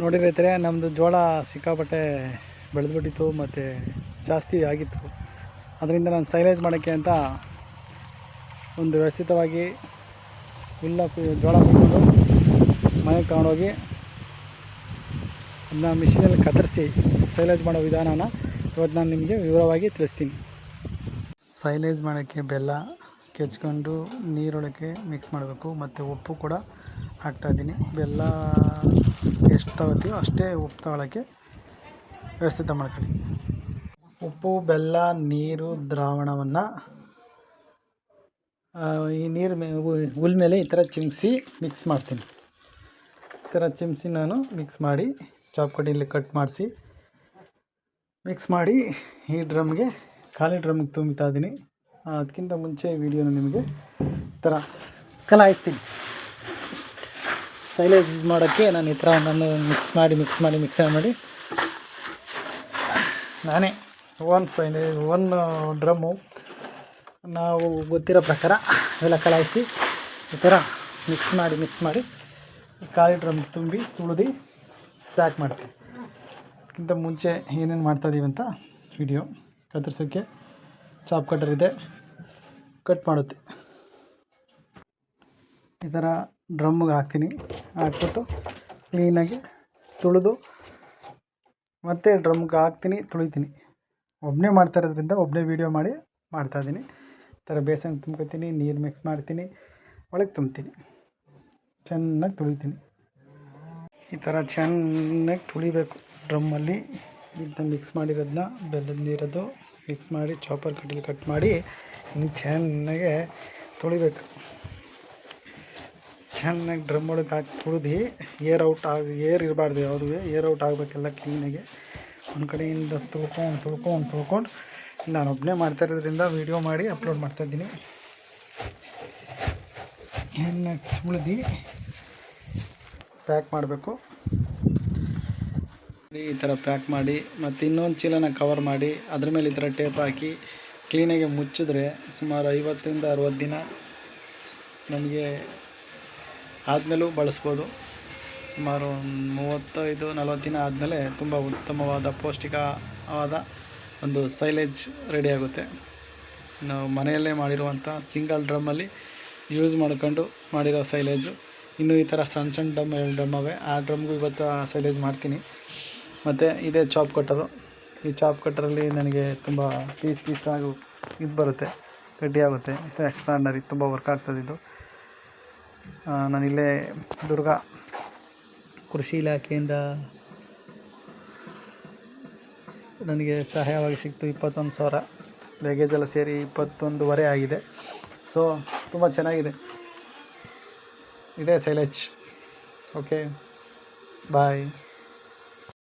ನೋಡಿ ರೈತರೆ, ನಮ್ಮದು ಜೋಳ ಸಿಕ್ಕಾಪಟ್ಟೆ ಬೆಳೆದ್ಬಿಟ್ಟಿತ್ತು ಮತ್ತು ಜಾಸ್ತಿ ಆಗಿತ್ತು. ಅದರಿಂದ ನಾನು ಸೈಲೇಜ್ ಮಾಡೋಕ್ಕೆ ಅಂತ ಒಂದು ವ್ಯವಸ್ಥಿತವಾಗಿ ಹುಲ್ಲ ಜೋಳ ಕುಯ್ಕೊಂಡು ಮನೆಗೆ ತಗೊಂಡೋಗಿ ಅದನ್ನ ಮಿಷಿನಲ್ಲಿ ಕತ್ತರಿಸಿ ಸೈಲೇಜ್ ಮಾಡೋ ವಿಧಾನನ ಇವತ್ತು ನಾನು ನಿಮಗೆ ವಿವರವಾಗಿ ತಿಳಿಸ್ತೀನಿ. ಸೈಲೇಜ್ ಮಾಡೋಕ್ಕೆ ಬೆಲ್ಲ ಕೆಚ್ಕೊಂಡು ನೀರೊಳಗೆ ಮಿಕ್ಸ್ ಮಾಡಬೇಕು ಮತ್ತು ಉಪ್ಪು ಕೂಡ ಹಾಕ್ತಾಯಿದ್ದೀನಿ. ಬೆಲ್ಲ ಎಷ್ಟು ತಗೋತೀವೋ ಅಷ್ಟೇ ಉಪ್ಪು ತಗೊಳ್ಳೋಕ್ಕೆ ವ್ಯವಸ್ಥಿತ ಮಾಡ್ಕೊಳ್ಳಿ. ಉಪ್ಪು, ಬೆಲ್ಲ, ನೀರು ದ್ರಾವಣವನ್ನು ಈ ನೀರು ಹುಲ್ ಮೇಲೆ ಈ ಥರ ಚಿಮ್ಮಿಸಿ ಮಿಕ್ಸ್ ಮಾಡ್ತೀನಿ. ಈ ಥರ ಚಿಮ್ಮಿಸಿ ನಾನು ಮಿಕ್ಸ್ ಮಾಡಿ ಚಾಪ್ ಕಟ್ಟಿಯಲ್ಲಿ ಕಟ್ ಮಾಡಿಸಿ ಮಿಕ್ಸ್ ಮಾಡಿ ಈ ಡ್ರಮ್ಗೆ ಖಾಲಿ ಡ್ರಮ್ಗೆ ತುಂಬ್ತಾ ಇದ್ದೀನಿ. ಅದಕ್ಕಿಂತ ಮುಂಚೆ ವಿಡಿಯೋನ ನಿಮಗೆ ಈ ಥರ ಕಲಾಯಿಸ್ತೀನಿ. ಸೈಲೇಜ್ ಮಾಡೋಕ್ಕೆ ನಾನು ಈ ಥರ ನಾನು ಮಿಕ್ಸ್ ಮಾಡಿ ನಾನೇ ಒನ್ ಡ್ರಮ್ಮು ನಾವು ಗೊತ್ತಿರೋ ಪ್ರಕಾರ ಎಲ್ಲ ಕಲಾಯಿಸಿ ಈ ಥರ ಮಿಕ್ಸ್ ಮಾಡಿ ಖಾಲಿ ಡ್ರಮ್ ತುಂಬಿ ತುಳಿದು ಪ್ಯಾಕ್ ಮಾಡ್ತೀನಿ. ಅದಕ್ಕಿಂತ ಮುಂಚೆ ಏನೇನು ಮಾಡ್ತಾಯಿದ್ದೀವಿ ಅಂತ ವಿಡಿಯೋ ಕತ್ತರಿಸೋಕ್ಕೆ ಚಾಪ್ ಕಟ್ಟರ್ ಇದೆ, ಕಟ್ ಮಾಡುತ್ತೆ. ಈ ಥರ ಡ್ರಮ್ಗೆ ಹಾಕ್ಬಿಟ್ಟು ಕ್ಲೀನಾಗಿ ತುಳಿದು ಮತ್ತೆ ಡ್ರಮ್ಗೆ ಹಾಕ್ತೀನಿ, ತುಳಿತೀನಿ. ಒಬ್ಬನೇ ಮಾಡ್ತಾ ಇರೋದ್ರಿಂದ ಒಬ್ಬನೇ ವೀಡಿಯೋ ಮಾಡಿ ಮಾಡ್ತಾಯಿದ್ದೀನಿ. ಈ ಥರ ಬೇಸನ್ ತುಂಬ್ಕೊತೀನಿ, ನೀರು ಮಿಕ್ಸ್ ಮಾಡ್ತೀನಿ, ಒಳಗೆ ತುಂಬ್ತೀನಿ, ಚೆನ್ನಾಗಿ ತುಳಿತೀನಿ. ಈ ಥರ ಚೆನ್ನಾಗಿ ತುಳಿಬೇಕು ಡ್ರಮ್ಮಲ್ಲಿ. ಇದನ್ನ ಮಿಕ್ಸ್ ಮಾಡಿರೋದನ್ನ ಬೆಲ್ಲದ ನೀರದು ಮಿಕ್ಸ್ ಮಾಡಿ ಚಾಪರ್ ಕಟ್ಟಲ್ಲಿ ಕಟ್ ಮಾಡಿ ಹಿಂಗೆ ಚೆನ್ನಾಗೆ ತುಳಿಬೇಕು. ಚೆನ್ನಾಗಿ ಡ್ರಮ್ ಒಳಗೆ ಹಾಕಿ ತುಳಿದು ಏರ್ ಇರಬಾರ್ದು, ಯಾವುದೂ ಏರ್ ಔಟ್ ಆಗಬೇಕೆಲ್ಲ ಕ್ಲೀನಾಗಿ. ಒಂದು ಕಡೆಯಿಂದ ತುಳ್ಕೊಂಡು ನಾನು ಒಬ್ಬನೇ ಮಾಡ್ತಾ ಇರೋದ್ರಿಂದ ವೀಡಿಯೋ ಮಾಡಿ ಅಪ್ಲೋಡ್ ಮಾಡ್ತಾಯಿದ್ದೀನಿ. ಚೆನ್ನಾಗಿ ತುಳಿದು ಪ್ಯಾಕ್ ಮಾಡಬೇಕು. ಈ ಥರ ಪ್ಯಾಕ್ ಮಾಡಿ ಮತ್ತು ಇನ್ನೊಂದು ಚೀಲನ ಕವರ್ ಮಾಡಿ ಅದ್ರ ಮೇಲೆ ಈ ಥರ ಟೇಪ್ ಹಾಕಿ ಕ್ಲೀನಾಗಿ ಮುಚ್ಚಿದ್ರೆ ಸುಮಾರು 50ರಿಂದ 60 ದಿನ ನಮಗೆ ಆದಮೇಲೂ ಬಳಸ್ಬೋದು. ಸುಮಾರು 35-40 ದಿನ ಆದಮೇಲೆ ತುಂಬ ಉತ್ತಮವಾದ ಪೌಷ್ಟಿಕವಾದ ಒಂದು ಸೈಲೇಜ್ ರೆಡಿ ಆಗುತ್ತೆ. ನಾವು ಮನೆಯಲ್ಲೇ ಮಾಡಿರುವಂಥ ಸಿಂಗಲ್ ಡ್ರಮ್ಮಲ್ಲಿ ಯೂಸ್ ಮಾಡ್ಕೊಂಡು ಮಾಡಿರೋ ಸೈಲೇಜು. ಇನ್ನೂ ಈ ಥರ ಸಣ್ಣ ಡ್ರಮ್ ಅವೆ, ಆ ಡ್ರಮ್ಗೂ ಇವತ್ತು ಸೈಲೇಜ್ ಮಾಡ್ತೀನಿ. ಮತ್ತು ಇದೇ ಚಾಪ್ ಕಟ್ಟರು. ಈ ಚಾಪ್ ಕಟ್ಟರಲ್ಲಿ ನನಗೆ ತುಂಬ ಪೀಸಾಗಿ ಇದು ಬರುತ್ತೆ, ಗಟ್ಟಿ ಆಗುತ್ತೆ. ಎಕ್ಸ್ಟ್ರಾರ್ಡಿನರಿ, ತುಂಬ ವರ್ಕ್ ಆಗ್ತದೆ ಇದು. ನಾನಿಲ್ಲೇ ದುರ್ಗ ಕೃಷಿ ಇಲಾಖೆಯಿಂದ ನನಗೆ ಸಹಾಯವಾಗಿ ಸಿಕ್ತು. 21,000 ಲಗೇಜ್ ಎಲ್ಲ ಸೇರಿ 21,500 ಆಗಿದೆ. ಸೊ ತುಂಬ ಚೆನ್ನಾಗಿದೆ. ಇದೇ ಸೈಲೇಜ್. ಓಕೆ, ಬಾಯ್.